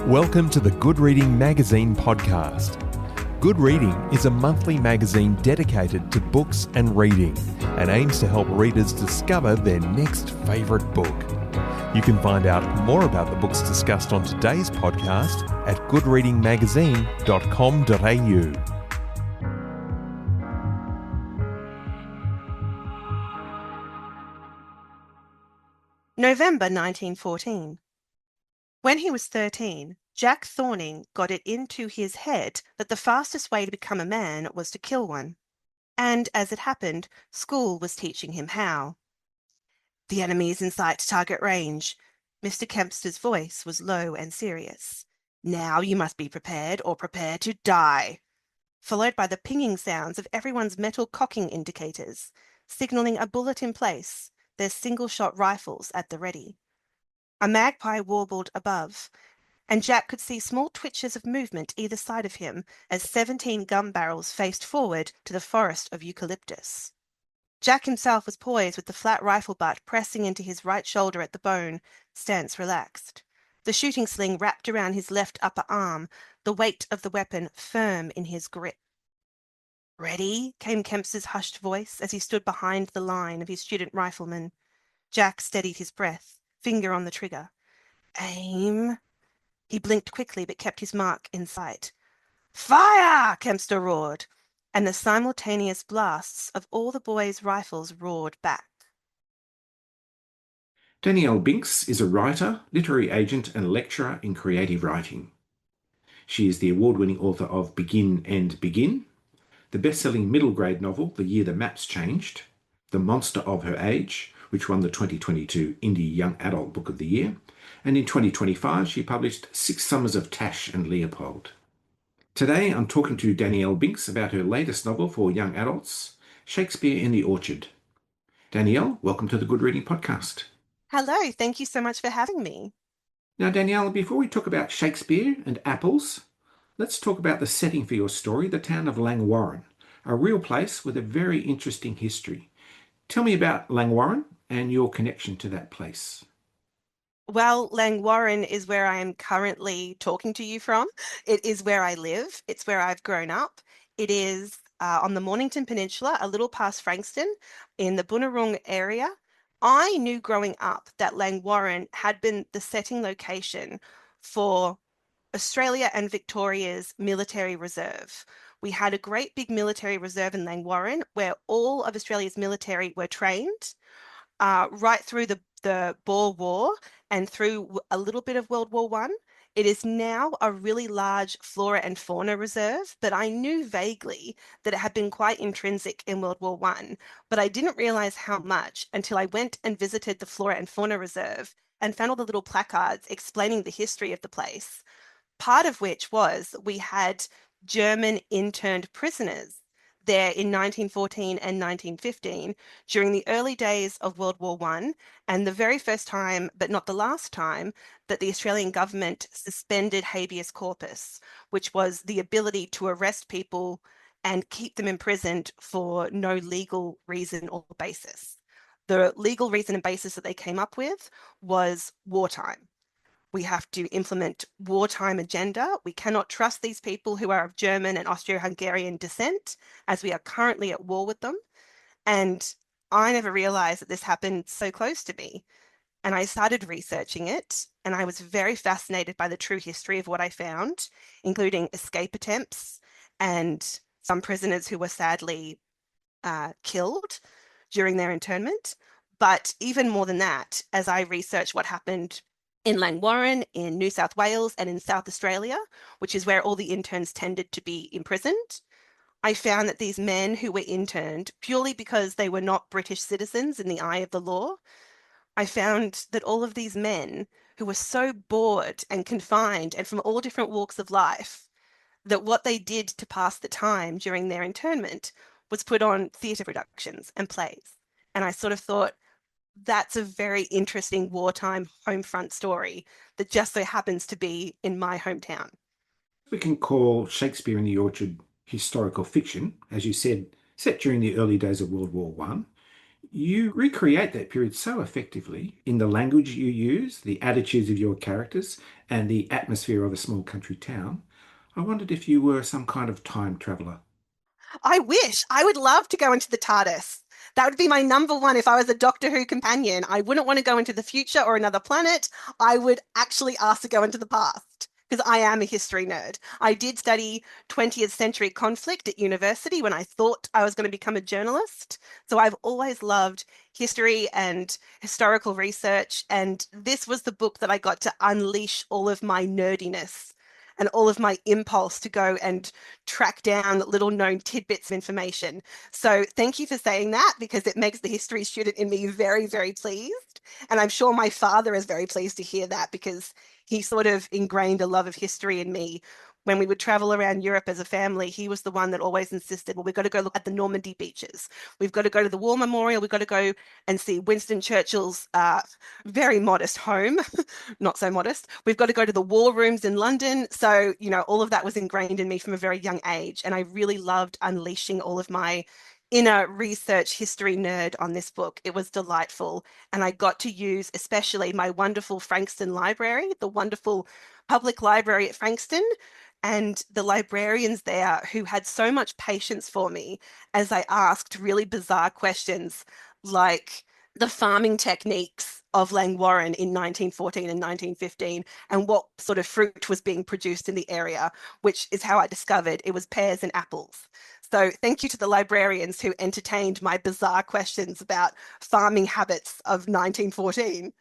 Welcome to the Good Reading Magazine podcast. Good Reading is a monthly magazine dedicated to books and reading and aims to help readers discover their next favourite book. You can find out more about the books discussed on today's podcast at goodreadingmagazine.com.au. November 1914. When he was 13, Jack Thorning got it into his head that the fastest way to become a man was to kill one. And as it happened, school was teaching him how. "The enemy is in sight, target range." Mr. Kempster's voice was low and serious. "Now you must be prepared or prepare to die," followed by the pinging sounds of everyone's metal cocking indicators, signalling a bullet in place, their single-shot rifles at the ready. A magpie warbled above, and Jack could see small twitches of movement either side of him as 17 gun barrels faced forward to the forest of eucalyptus. Jack himself was poised with the flat rifle butt pressing into his right shoulder at the bone, stance relaxed. The shooting sling wrapped around his left upper arm, the weight of the weapon firm in his grip. "Ready?" came Kempster's hushed voice as he stood behind the line of his student riflemen. Jack steadied his breath, finger on the trigger. "Aim." He blinked quickly but kept his mark in sight. "Fire!" Kempster roared, and the simultaneous blasts of all the boys' rifles roared back. Danielle Binks is a writer, literary agent and lecturer in creative writing. She is the award-winning author of Begin and Begin, the best-selling middle grade novel The Year the Maps Changed, The Monster of Her Age, which won the 2022 Indie Young Adult Book of the Year, and in 2025 she published 6 Summers of Tash and Leopold. Today I'm talking to Danielle Binks about her latest novel for young adults, Shakespeare in the Orchard. Danielle, welcome to the Good Reading Podcast. Hello, thank you so much for having me. Now, Danielle, before we talk about Shakespeare and apples, let's talk about the setting for your story, the town of Langwarrin, a real place with a very interesting history. Tell me about Langwarrin and your connection to that place. Well, Langwarrin is where I am currently talking to you from. It is where I live. It's where I've grown up. It is on the Mornington Peninsula, a little past Frankston, in the Bunurong area. I knew growing up that Langwarrin had been the setting location for Australia and Victoria's military reserve. We had a great big military reserve in Langwarrin where all of Australia's military were trained right through the Boer War and through a little bit of World War One. It is now a really large flora and fauna reserve, but I knew vaguely that it had been quite intrinsic in World War One, but I didn't realize how much until I went and visited the flora and fauna reserve and found all the little placards explaining the history of the place. Part of which was we had German interned prisoners there in 1914 and 1915 during the early days of World War One, and the very first time, but not the last time, that the Australian government suspended habeas corpus, which was the ability to arrest people and keep them imprisoned for no legal reason or basis. The legal reason and basis that they came up with was wartime. We have to implement wartime agenda. We cannot trust these people who are of German and Austro-Hungarian descent, as we are currently at war with them. And I never realized that this happened so close to me. And I started researching it, and I was very fascinated by the true history of what I found, including escape attempts and some prisoners who were sadly killed during their internment. But even more than that, as I researched what happened in Langwarrin, in New South Wales, and in South Australia, which is where all the interns tended to be imprisoned, I found that these men who were interned purely because they were not British citizens in the eye of the law, I found that all of these men who were so bored and confined and from all different walks of life, that what they did to pass the time during their internment was put on theatre productions and plays. And I sort of thought, that's a very interesting wartime home front story that just so happens to be in my hometown. We can call Shakespeare in the Orchard historical fiction, as you said, set during the early days of World War One. You recreate that period so effectively in the language you use, the attitudes of your characters, and the atmosphere of a small country town. I wondered if you were some kind of time traveller. I wish. I would love to go into the TARDIS. That would be my number one if I was a Doctor Who companion. I wouldn't want to go into the future or another planet. I would actually ask to go into the past because I am a history nerd. I did study 20th century conflict at university when I thought I was going to become a journalist. So I've always loved history and historical research. And this was the book that I got to unleash all of my nerdiness and all of my impulse to go and track down little known tidbits of information. So thank you for saying that because it makes the history student in me very, very pleased. And I'm sure my father is very pleased to hear that because he sort of ingrained a love of history in me. When we would travel around Europe as a family, he was the one that always insisted, well, we've got to go look at the Normandy beaches. We've got to go to the War Memorial. We've got to go and see Winston Churchill's very modest home, not so modest. We've got to go to the war rooms in London. So, all of that was ingrained in me from a very young age. And I really loved unleashing all of my inner research history nerd on this book. It was delightful. And I got to use especially my wonderful Frankston library, the wonderful public library at Frankston, and the librarians there who had so much patience for me as I asked really bizarre questions like the farming techniques of Langwarrin in 1914 and 1915 and what sort of fruit was being produced in the area, which is how I discovered it was pears and apples. So thank you to the librarians who entertained my bizarre questions about farming habits of 1914.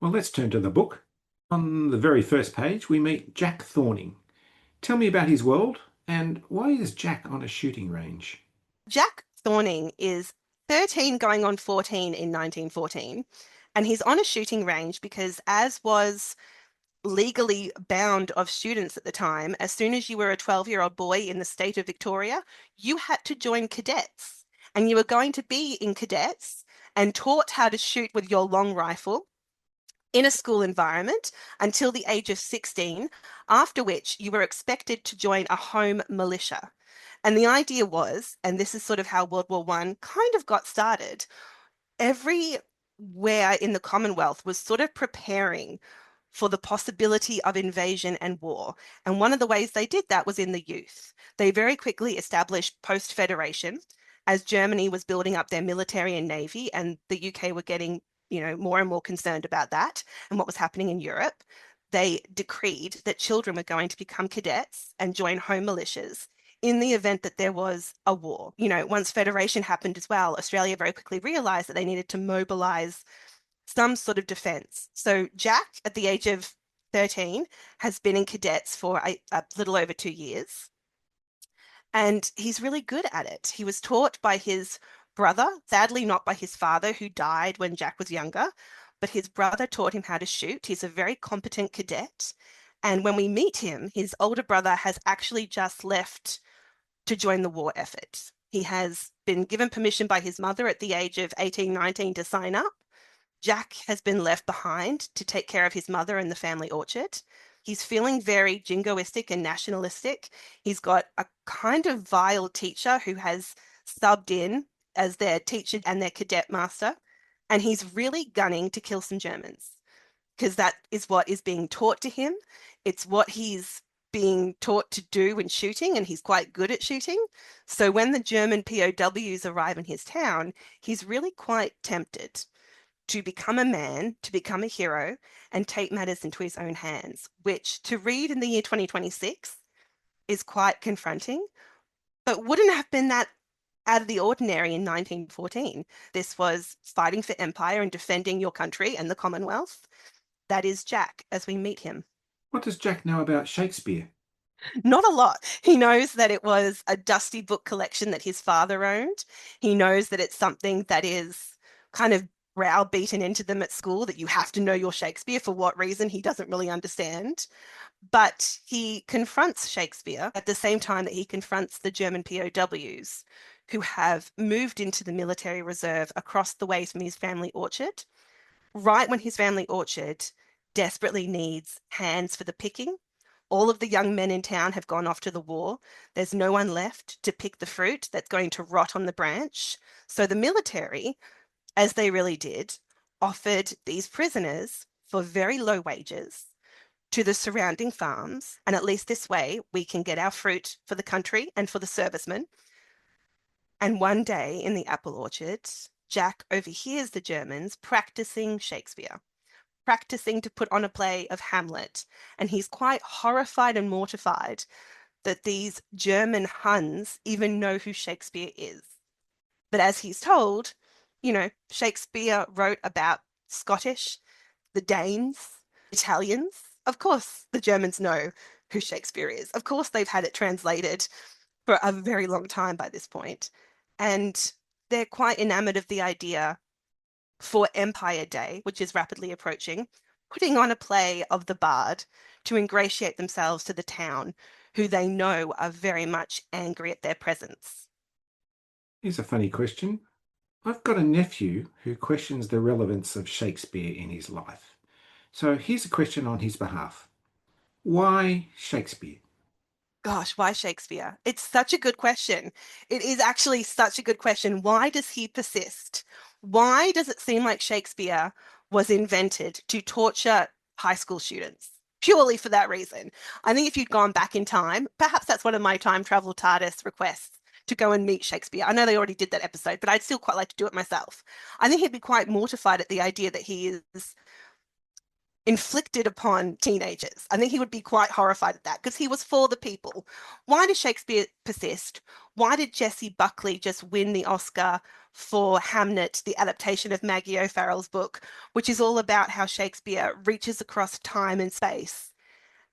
Well, let's turn to the book. On the very first page, we meet Jack Thorning. Tell me about his world and why is Jack on a shooting range? Jack Thorning is 13 going on 14 in 1914, and he's on a shooting range because, as was legally bound of students at the time, as soon as you were a 12-year-old boy in the state of Victoria, you had to join cadets. And you were going to be in cadets and taught how to shoot with your long rifle in a school environment until the age of 16, after which you were expected to join a home militia. And the idea was, and this is sort of how World War I kind of got started, everywhere in the Commonwealth was sort of preparing for the possibility of invasion and war. And one of the ways they did that was in the youth. They very quickly established post-Federation as Germany was building up their military and navy, and the UK were getting, more and more concerned about that and what was happening in Europe. They decreed that children were going to become cadets and join home militias in the event that there was a war. Once Federation happened as well, Australia very quickly realized that they needed to mobilize some sort of defense. So Jack, at the age of 13, has been in cadets for a little over 2 years. And he's really good at it. He was taught by his brother, sadly not by his father, who died when Jack was younger, but his brother taught him how to shoot. He's a very competent cadet. And when we meet him, his older brother has actually just left to join the war effort. He has been given permission by his mother at the age of 18, 19 to sign up. Jack has been left behind to take care of his mother in the family orchard. He's feeling very jingoistic and nationalistic. He's got a kind of vile teacher who has subbed in as their teacher and their cadet master. And he's really gunning to kill some Germans because that is what is being taught to him. It's what he's being taught to do in shooting, and he's quite good at shooting. So when the German POWs arrive in his town, he's really quite tempted to become a man, to become a hero, and take matters into his own hands, which to read in the year 2026 is quite confronting, but wouldn't have been that out of the ordinary in 1914. This was fighting for empire and defending your country and the Commonwealth. That is Jack as we meet him. What does Jack know about Shakespeare? Not a lot. He knows that it was a dusty book collection that his father owned. He knows that it's something that is kind of browbeaten into them at school, that you have to know your Shakespeare. For what reason, he doesn't really understand. But he confronts Shakespeare at the same time that he confronts the German POWs who have moved into the military reserve across the way from his family orchard, right when his family orchard desperately needs hands for the picking. All of the young men in town have gone off to the war. There's no one left to pick the fruit that's going to rot on the branch. So the military, as they really did, offered these prisoners for very low wages to the surrounding farms. And at least this way, we can get our fruit for the country and for the servicemen. And one day in the apple orchard, Jack overhears the Germans practicing Shakespeare, practicing to put on a play of Hamlet. And he's quite horrified and mortified that these German Huns even know who Shakespeare is. But as he's told, Shakespeare wrote about Scottish, the Danes, Italians. Of course, the Germans know who Shakespeare is. Of course, they've had it translated for a very long time by this point. And they're quite enamored of the idea for Empire Day, which is rapidly approaching, putting on a play of the Bard to ingratiate themselves to the town, who they know are very much angry at their presence. Here's a funny question. I've got a nephew who questions the relevance of Shakespeare in his life. So here's a question on his behalf. Why Shakespeare? Gosh, why Shakespeare? It's such a good question. It is actually such a good question. Why does he persist? Why does it seem like Shakespeare was invented to torture high school students? Purely for that reason. I think if you'd gone back in time, perhaps that's one of my time travel TARDIS requests, to go and meet Shakespeare. I know they already did that episode, but I'd still quite like to do it myself. I think he'd be quite mortified at the idea that he is inflicted upon teenagers. I think he would be quite horrified at that because he was for the people. Why did Shakespeare persist? Why did Jessie Buckley just win the Oscar for Hamnet, the adaptation of Maggie O'Farrell's book, which is all about how Shakespeare reaches across time and space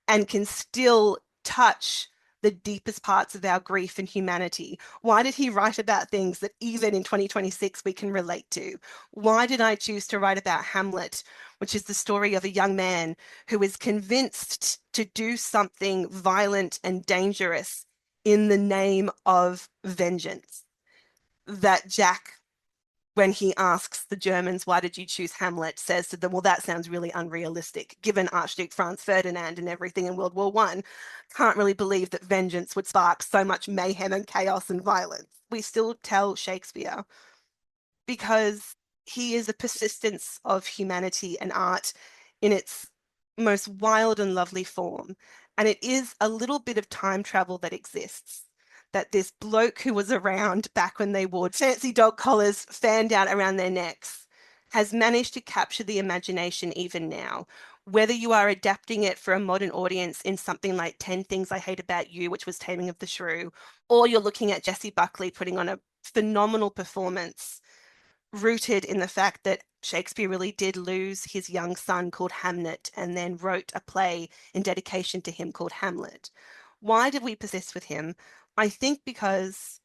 and can still touch the deepest parts of our grief and humanity? Why did he write about things that even in 2026 we can relate to? Why did I choose to write about Hamlet, which is the story of a young man who is convinced to do something violent and dangerous in the name of vengeance? That Jack, when he asks the Germans, why did you choose Hamlet, says to them, well, that sounds really unrealistic. Given Archduke Franz Ferdinand and everything in World War I, can't really believe that vengeance would spark so much mayhem and chaos and violence. We still tell Shakespeare because he is a persistence of humanity and art in its most wild and lovely form. And it is a little bit of time travel that exists. That this bloke who was around back when they wore fancy dog collars fanned out around their necks has managed to capture the imagination even now. Whether you are adapting it for a modern audience in something like 10 Things I Hate About You, which was Taming of the Shrew, or you're looking at Jessie Buckley putting on a phenomenal performance rooted in the fact that Shakespeare really did lose his young son called Hamnet and then wrote a play in dedication to him called Hamlet. Why did we persist with him? I think because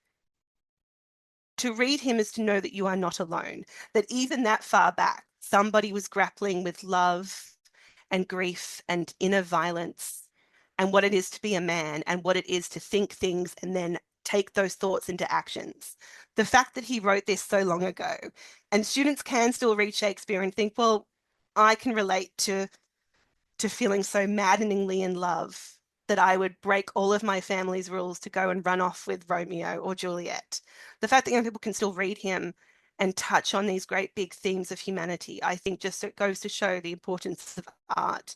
to read him is to know that you are not alone, that even that far back, somebody was grappling with love and grief and inner violence and what it is to be a man and what it is to think things and then take those thoughts into actions. The fact that he wrote this so long ago, and students can still read Shakespeare and think, well, I can relate to feeling so maddeningly in love that I would break all of my family's rules to go and run off with Romeo or Juliet. The fact that young people can still read him and touch on these great big themes of humanity, I think just it goes to show the importance of art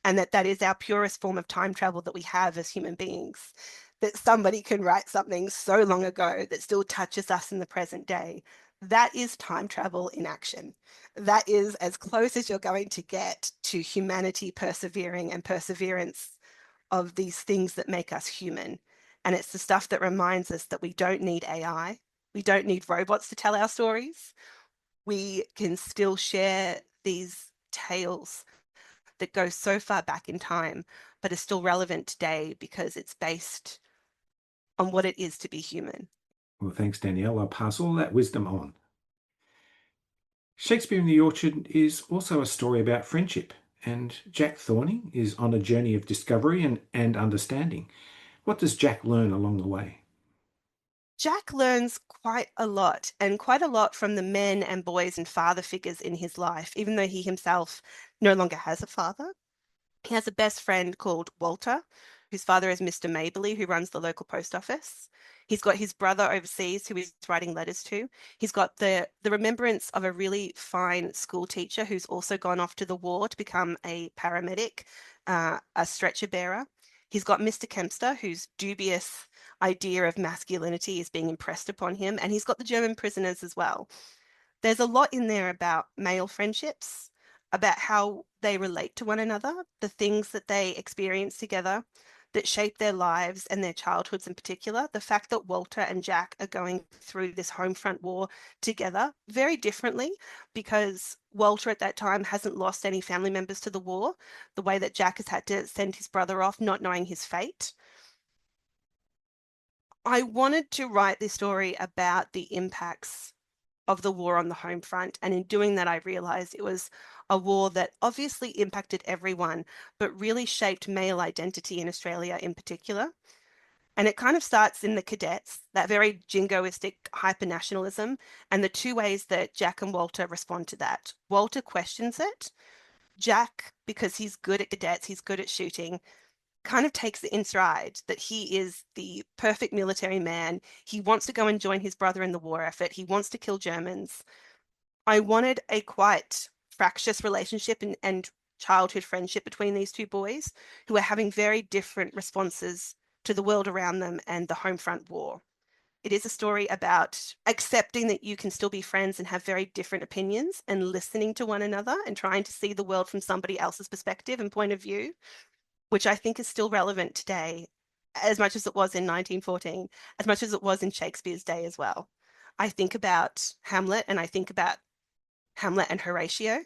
and that is our purest form of time travel that we have as human beings. That somebody can write something so long ago that still touches us in the present day. That is time travel in action. That is as close as you're going to get to humanity persevering and perseverance of these things that make us human. And it's the stuff that reminds us that we don't need AI. We don't need robots to tell our stories. We can still share these tales that go so far back in time, but are still relevant today because it's based on what it is to be human. Well, thanks, Danielle. I'll pass all that wisdom on. Shakespeare in the Orchard is also a story about friendship, and Jack Thorning is on a journey of discovery and understanding. What does Jack learn along the way? Jack learns quite a lot, and quite a lot from the men and boys and father figures in his life, even though he himself no longer has a father. He has a best friend called Walter, whose father is Mr. Mabley, who runs the local post office. He's got his brother overseas who he's writing letters to. He's got the remembrance of a really fine school teacher who's also gone off to the war to become a paramedic, a stretcher bearer. He's got Mr. Kempster, whose dubious idea of masculinity is being impressed upon him. And he's got the German prisoners as well. There's a lot in there about male friendships, about how they relate to one another, the things that they experience together that shape their lives and their childhoods in particular. The fact that Walter and Jack are going through this home front war together very differently, because Walter at that time hasn't lost any family members to the war, the way that Jack has had to send his brother off not knowing his fate. I wanted to write this story about the impacts of the war on the home front. And in doing that, I realized it was a war that obviously impacted everyone, but really shaped male identity in Australia in particular. And it kind of starts in the cadets, that very jingoistic hyper-nationalism, and the two ways that Jack and Walter respond to that. Walter questions it. Jack, because he's good at cadets, he's good at shooting, kind of takes it in stride that he is the perfect military man. He wants to go and join his brother in the war effort. He wants to kill Germans. I wanted a quite fractious relationship and childhood friendship between these two boys who are having very different responses to the world around them and the home front war. It is a story about accepting that you can still be friends and have very different opinions and listening to one another and trying to see the world from somebody else's perspective and point of view, which I think is still relevant today, as much as it was in 1914, as much as it was in Shakespeare's day as well. I think about Hamlet, and I think about Hamlet and Horatio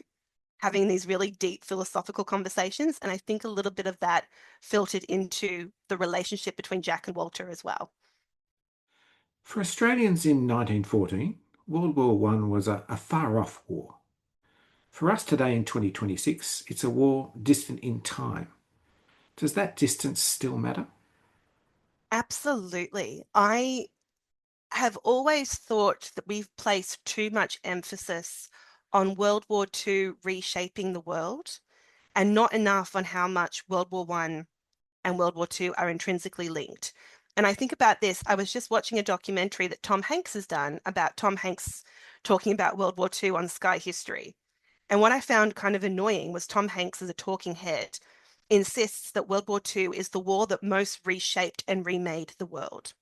having these really deep philosophical conversations, and I think a little bit of that filtered into the relationship between Jack and Walter as well. For Australians in 1914, World War I was a far-off war. For us today in 2026, it's a war distant in time. Does that distance still matter? Absolutely. I have always thought that we've placed too much emphasis on World War II reshaping the world and not enough on how much World War I and World War II are intrinsically linked. And I think about this, I was just watching a documentary that Tom Hanks has done about Tom Hanks talking about World War II on Sky History. And what I found kind of annoying was Tom Hanks, as a talking head, insists that World War II is the war that most reshaped and remade the world.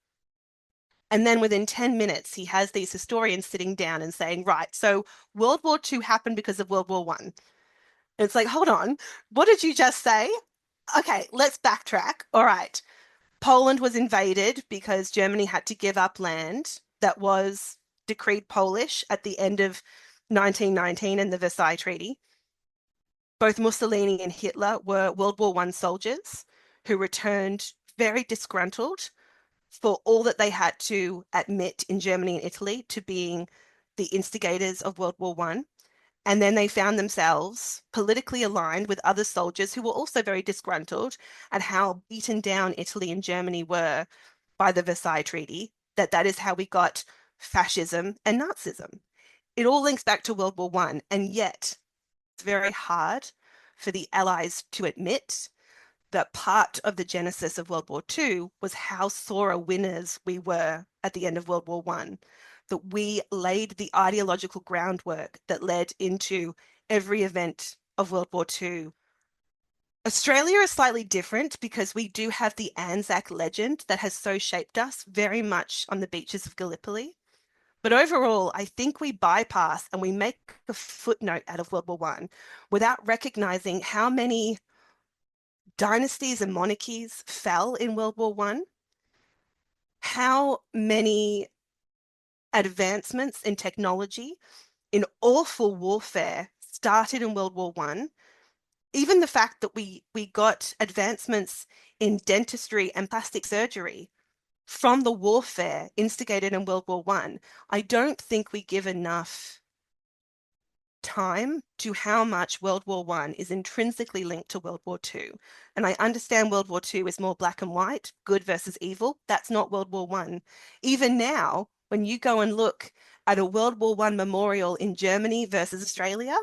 And then within 10 minutes, he has these historians sitting down and saying, right, so World War II happened because of World War I. And it's like, hold on, what did you just say? Okay, let's backtrack. All right. Poland was invaded because Germany had to give up land that was decreed Polish at the end of 1919 in the Versailles Treaty. Both Mussolini and Hitler were World War I soldiers who returned very disgruntled for all that they had to admit in Germany and Italy to being the instigators of World War I. And then they found themselves politically aligned with other soldiers who were also very disgruntled at how beaten down Italy and Germany were by the Versailles Treaty, that is how we got fascism and Nazism. It all links back to World War I, and yet it's very hard for the Allies to admit that part of the genesis of World War II was how sore winners we were at the end of World War I, that we laid the ideological groundwork that led into every event of World War II. Australia is slightly different because we do have the Anzac legend that has so shaped us very much on the beaches of Gallipoli. But overall, I think we bypass and we make a footnote out of World War I without recognizing how many dynasties and monarchies fell in World War I, how many advancements in technology, in awful warfare started in World War I. Even the fact that we got advancements in dentistry and plastic surgery from the warfare instigated in World War I don't think we give enough time to how much World War I is intrinsically linked to World War II. And I understand World War II is more black and white, good versus evil. That's not World War I. Even now, when you go and look At a World War I memorial in Germany versus Australia,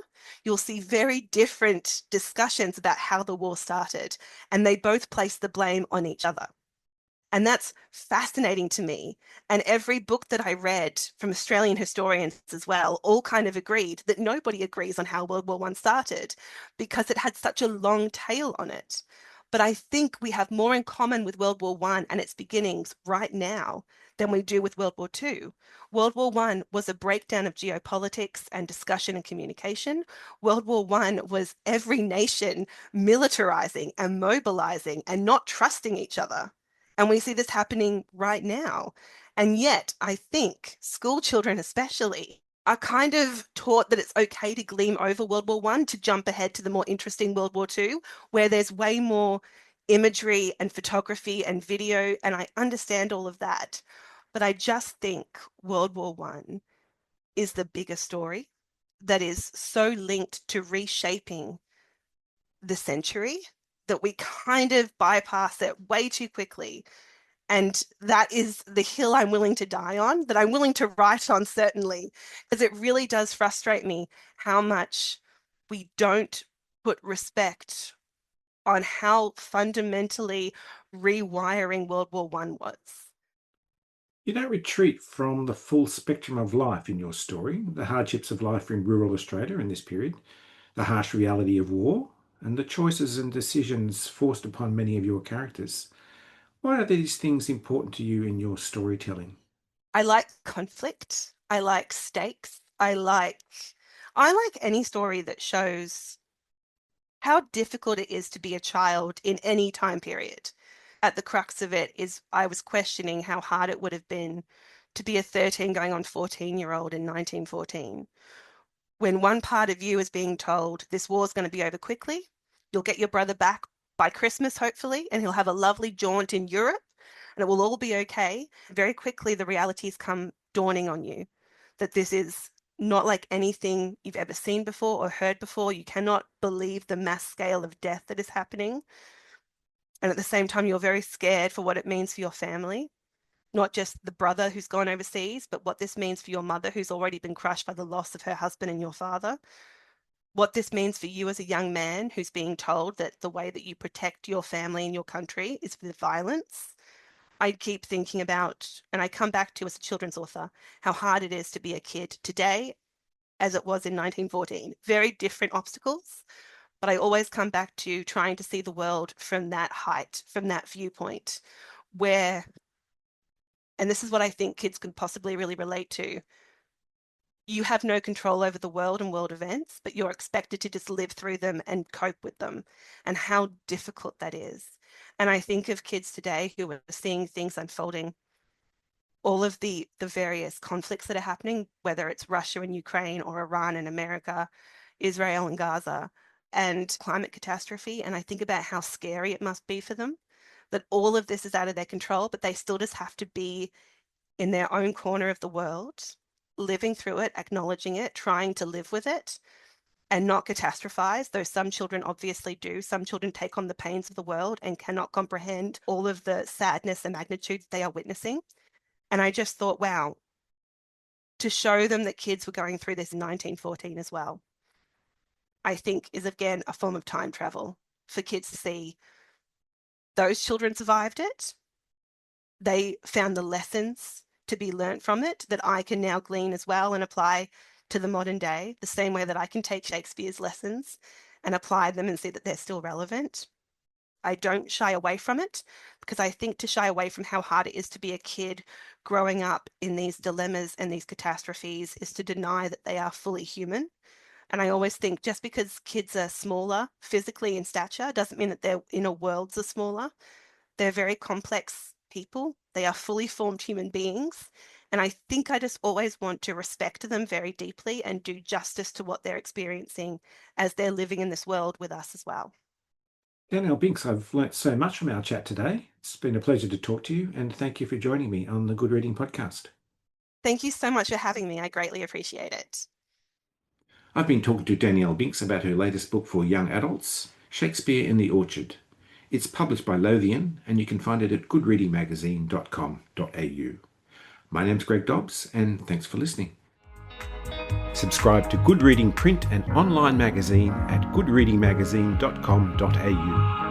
you'll see very different discussions about how the war started, and they both place the blame on each other. And that's fascinating to me. And every book that I read from Australian historians as well all kind of agreed that nobody agrees on how World War I started because it had such a long tail on it. But I think we have more in common with World War I and its beginnings right now than we do with World War II. World War I was a breakdown of geopolitics and discussion and communication. World War I was every nation militarizing and mobilizing and not trusting each other. And we see this happening right now. And yet, I think school children, especially, are kind of taught that it's okay to gleam over World War I to jump ahead to the more interesting World War II, where there's way more imagery and photography and video. And I understand all of that. But I just think World War I is the bigger story that is so linked to reshaping the century that we kind of bypass it way too quickly. And that is the hill I'm willing to die on, that I'm willing to write on, certainly, because it really does frustrate me how much we don't put respect on how fundamentally rewiring World War I was. You don't retreat from the full spectrum of life in your story, the hardships of life in rural Australia in this period, the harsh reality of war, and the choices and decisions forced upon many of your characters. Why are these things important to you in your storytelling? I like conflict. I like stakes. I like any story that shows how difficult it is to be a child in any time period. At the crux of it is I was questioning how hard it would have been to be a 13 going on 14-year-old in 1914. When one part of you is being told this war's going to be over quickly, you'll get your brother back by Christmas, hopefully, and he'll have a lovely jaunt in Europe and it will all be okay. Very quickly, the realities come dawning on you that this is not like anything you've ever seen before or heard before. You cannot believe the mass scale of death that is happening. And at the same time, you're very scared for what it means for your family, not just the brother who's gone overseas, but what this means for your mother who's already been crushed by the loss of her husband and your father. What this means for you as a young man who's being told that the way that you protect your family and your country is with violence. I keep thinking about, and I come back to as a children's author, how hard it is to be a kid today as it was in 1914. Very different obstacles, but I always come back to trying to see the world from that height, from that viewpoint, where, and this is what I think kids can possibly really relate to, you have no control over the world and world events, but you're expected to just live through them and cope with them, and how difficult that is. And I think of kids today who are seeing things unfolding, all of the various conflicts that are happening, whether it's Russia and Ukraine or Iran and America, Israel and Gaza, and climate catastrophe. And I think about how scary it must be for them that all of this is out of their control, but they still just have to be in their own corner of the world, living through it, acknowledging it, trying to live with it, and not catastrophize, though some children obviously do. Some children take on the pains of the world and cannot comprehend all of the sadness and magnitude they are witnessing. And I just thought, wow, to show them that kids were going through this in 1914 as well, I think is again a form of time travel for kids to see those children survived it. They found the lessons to be learnt from it that I can now glean as well and apply to the modern day, the same way that I can take Shakespeare's lessons and apply them and see that they're still relevant. I don't shy away from it because I think to shy away from how hard it is to be a kid growing up in these dilemmas and these catastrophes is to deny that they are fully human. And I always think just because kids are smaller physically in stature doesn't mean that their inner worlds are smaller. They're very complex people. They are fully formed human beings. And I think I just always want to respect them very deeply and do justice to what they're experiencing as they're living in this world with us as well. Danielle Binks, I've learnt so much from our chat today. It's been a pleasure to talk to you, and thank you for joining me on the Good Reading Podcast. Thank you so much for having me. I greatly appreciate it. I've been talking to Danielle Binks about her latest book for young adults, Shakespeare in the Orchard. It's published by Lothian, and you can find it at goodreadingmagazine.com.au. My name's Greg Dobbs, and thanks for listening. Subscribe to Good Reading print and online magazine at goodreadingmagazine.com.au.